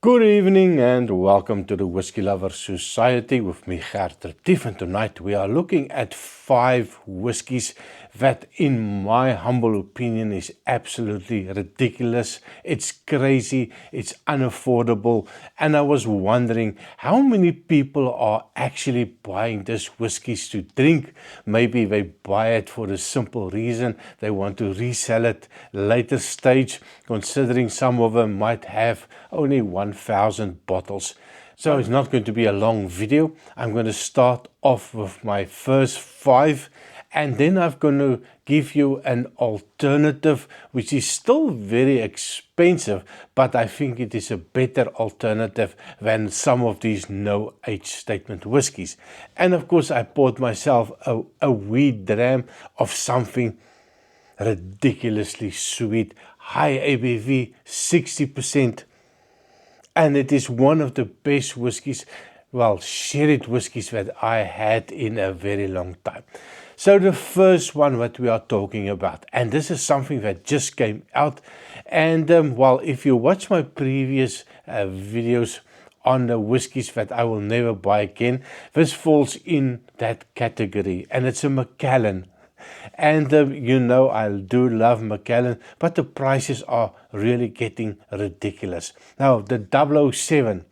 Good evening and welcome to the Whiskey Lovers Society with me, Gert Retief, and tonight we are looking at 5 whiskies that in my humble opinion is absolutely ridiculous. It's crazy, it's unaffordable, and I was wondering how many people are actually buying these whiskies to drink. Maybe they buy it for the simple reason they want to resell it later stage, considering some of them might have only 1,000 bottles. So it's not going to be a long video. I'm going to start off with my first 5, and then I'm going to give you an alternative which is still very expensive, but I think it is a better alternative than some of these no age statement whiskies. And of course I poured myself a wee dram of something ridiculously sweet, high ABV, 60%. And it is one of the best whiskies, well, sherried whiskies that I had in a very long time. So the first one that we are talking about, and this is something that just came out, and well, if you watch my previous videos on the whiskies that I will never buy again, this falls in that category, and it's a Macallan. And you know, I do love Macallan, but the prices are really getting ridiculous. Now, the 007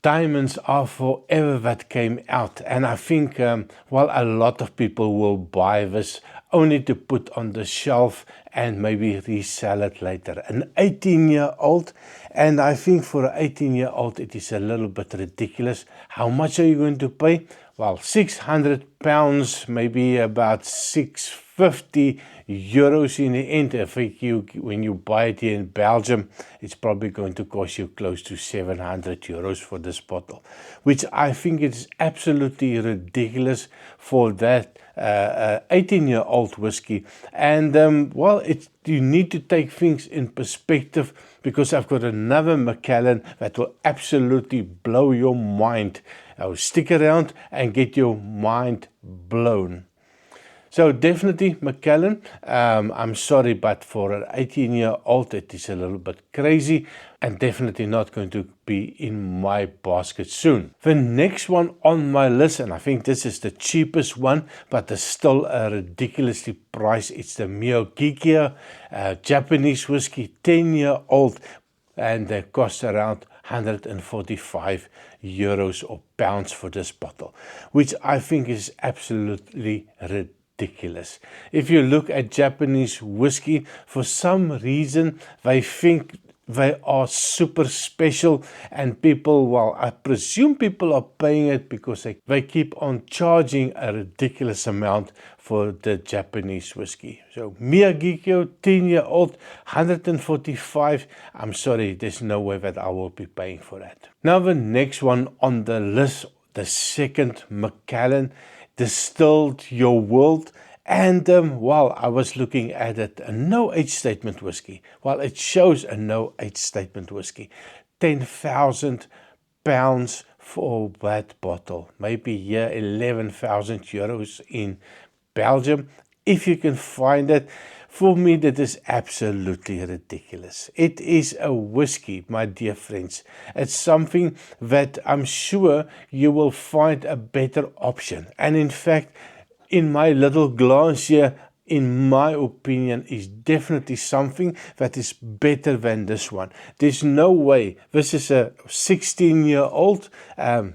Diamonds Are Forever that came out, and I think, well, a lot of people will buy this only to put on the shelf and maybe resell it later. An 18-year-old, and I think for an 18-year-old it is a little bit ridiculous. How much are you going to pay? Well, £600, maybe about 650 euros in the end. I think when you buy it here in Belgium, it's probably going to cost you close to 700 euros for this bottle, which I think is absolutely ridiculous for that 18-year-old whiskey. And well, you need to take things in perspective, because I've got another Macallan that will absolutely blow your mind. Stick around and get your mind blown. So definitely Macallan, I'm sorry, but for an 18-year-old it is a little bit crazy, and definitely not going to be in my basket soon. The next one on my list, and I think this is the cheapest one, but it's still a ridiculously priced, it's the Miyagikyo Japanese whiskey, 10-year-old, and they cost around 145 euros or pounds for this bottle, which I think is absolutely ridiculous. If you look at Japanese whiskey, for some reason they think they are super special, and people, well, I presume people are paying it because they keep on charging a ridiculous amount for the Japanese whiskey. So Miyagikyo, 10-year-old, 145. I'm sorry, there's no way that I will be paying for that. Now the next one on the list, the second Macallan, Distilled Your World. And while I was looking at it, a no age statement whiskey. Well, it shows a no age statement whiskey. 10,000 pounds for that bottle. Maybe here 11,000 euros in Belgium, if you can find it. For me, that is absolutely ridiculous. It is a whiskey, my dear friends. It's something that I'm sure you will find a better option. And in fact, in my little glance here, in my opinion, is definitely something that is better than this one. There's no way. This is a 16-year-old,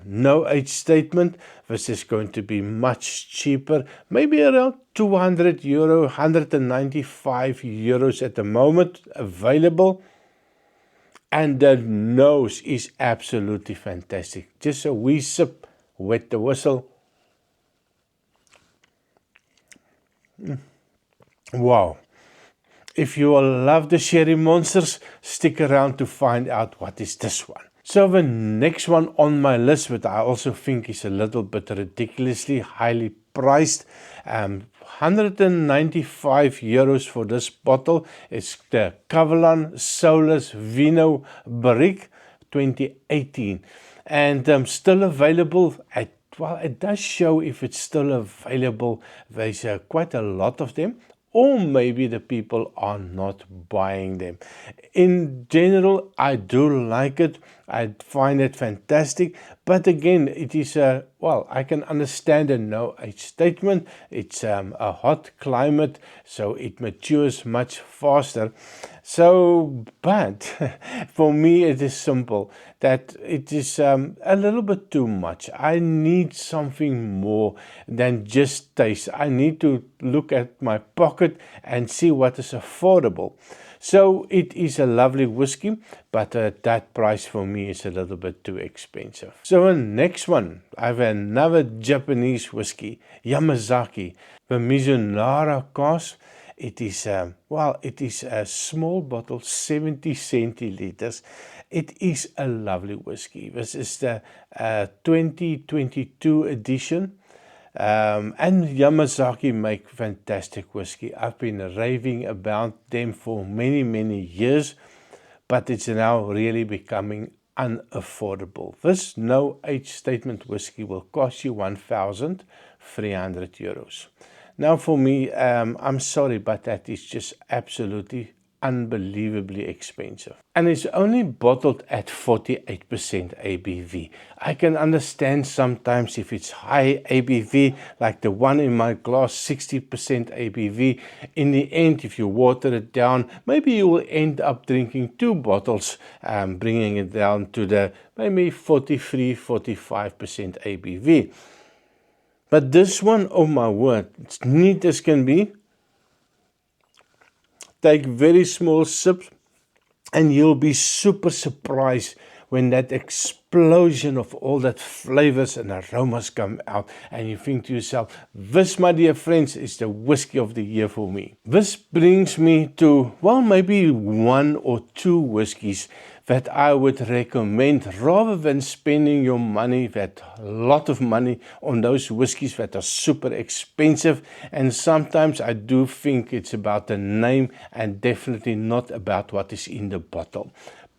no age statement. This is going to be much cheaper, maybe around 200 euro, 195 euros at the moment available. And the nose is absolutely fantastic. Just a wee sip, wet the whistle. Wow. If you love the Sherry Monsters, stick around to find out what is this one. So the next one on my list, but I also think is a little bit ridiculously highly priced, 195 euros for this bottle. It's the Kavalan Solus Vino Barrique 2018, and still available at, well, it does show if it's still available. There's quite a lot of them or maybe the people are not buying them. In general, I do like it. I find it fantastic. But again, it is well, I can understand a no-age statement. It's a hot climate, so it matures much faster. So, but for me, it is simple that it is a little bit too much. I need something more than just taste. I need to look at my pocket and see what is affordable. So it is a lovely whiskey, but that price for me is a little bit too expensive. So next one, I have another Japanese whiskey, Yamazaki, the Mizunara cask. It is, well, it is a small bottle, 70 centiliters. It is a lovely whiskey. This is the 2022 edition. And Yamazaki make fantastic whiskey. I've been raving about them for many, many years, but it's now really becoming unaffordable. This no-age statement whiskey will cost you 1,300 euros. Now for me, I'm sorry, but that is just absolutely unbelievably expensive. And it's only bottled at 48% ABV. I can understand sometimes if it's high ABV, like the one in my glass, 60% ABV. In the end, if you water it down, maybe you will end up drinking 2 bottles, bringing it down to the maybe 43-45% ABV. But this one, oh my word, it's neat as can be. Take very small sips and you'll be super surprised when that explosion of all that flavors and aromas come out and you think to yourself, this, my dear friends, is the whiskey of the year for me. This brings me to, well, maybe 1 or 2 whiskeys that I would recommend rather than spending your money, that lot of money on those whiskeys that are super expensive. And sometimes I do think it's about the name and definitely not about what is in the bottle.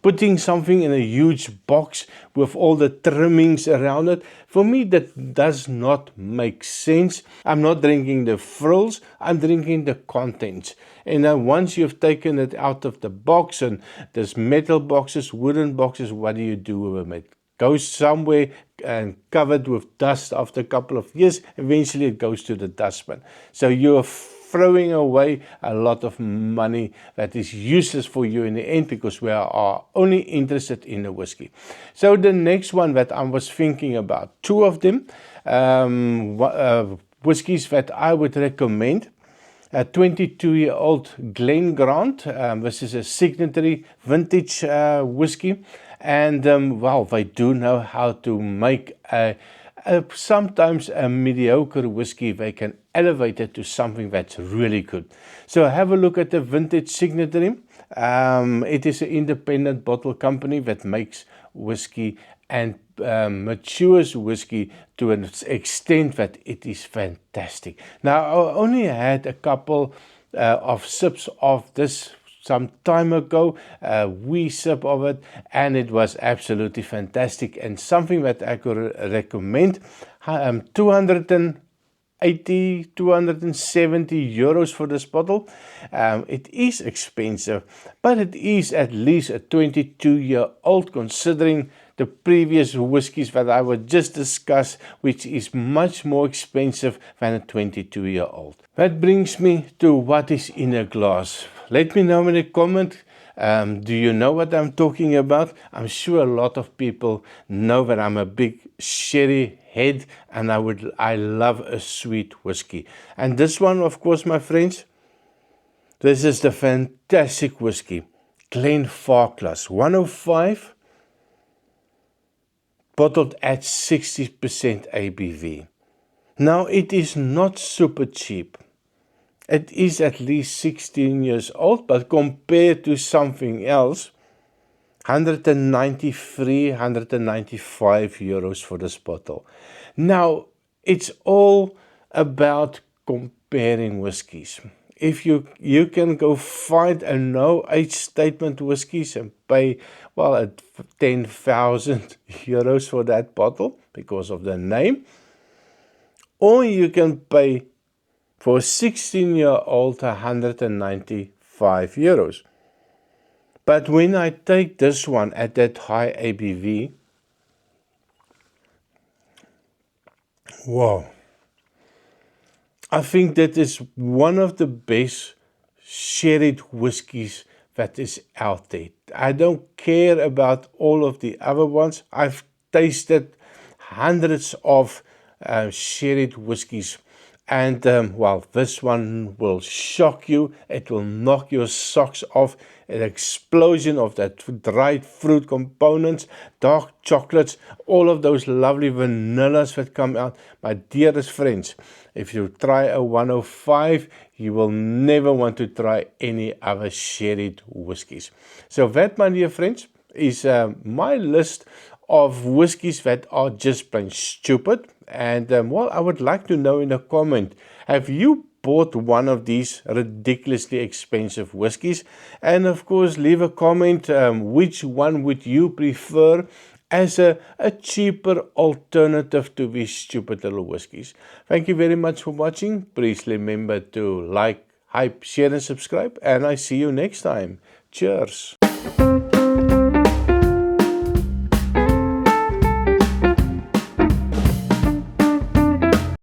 Putting something in a huge box with all the trimmings around it, for me that does not make sense. I'm not drinking the frills, I'm drinking the contents. And then once you've taken it out of the box, and there's metal boxes, wooden boxes, what do you do with them? It goes somewhere and covered with dust after a couple of years. Eventually it goes to the dustbin. So you're throwing away a lot of money that is useless for you in the end, because we are only interested in the whiskey. So the next one that I was thinking about, 2 of them, whiskies that I would recommend. A 22-year-old Glen Grant. This is a signatory vintage whiskey. And well, they do know how to make sometimes a mediocre whiskey. They can elevate it to something that's really good. So have a look at the vintage signatory. It is an independent bottle company that makes whiskey and matures whiskey to an extent that it is fantastic. Now, I only had a couple of sips of this some time ago, a wee sip of it, and it was absolutely fantastic and something that I could recommend. 270 euros for this bottle. It is expensive, but it is at least a 22-year-old considering the previous whiskies that I would just discuss, which is much more expensive than a 22-year-old. That brings me to what is in a glass. Let me know in a comment. Do you know what I'm talking about? I'm sure a lot of people know that I'm a big sherry head and I love a sweet whiskey. And this one, of course, my friends, this is the fantastic whiskey, Glenfarclas 105, bottled at 60% ABV. Now, it is not super cheap. It is at least 16 years old, but compared to something else, 193, 195 euros for this bottle. Now, it's all about comparing whiskies. If you can go find a no-age statement whiskies and pay, well, at 10,000 euros for that bottle because of the name, or you can pay For a 16-year-old, 195 euros. But when I take this one at that high ABV, wow, I think that is one of the best sherried whiskies that is out there. I don't care about all of the other ones. I've tasted hundreds of sherried whiskies. And well, this one will shock you. It will knock your socks off. An explosion of that dried fruit components, dark chocolates, all of those lovely vanillas that come out. My dearest friends, if you try a 105, you will never want to try any other sherried whiskies. So that, my dear friends, is my list of whiskies that are just plain stupid. And well, I would like to know in a comment, have you bought one of these ridiculously expensive whiskies? And of course, leave a comment, which one would you prefer as a cheaper alternative to these stupid little whiskies. Thank you very much for watching. Please remember to like, hype, share and subscribe, and I see you next time. Cheers.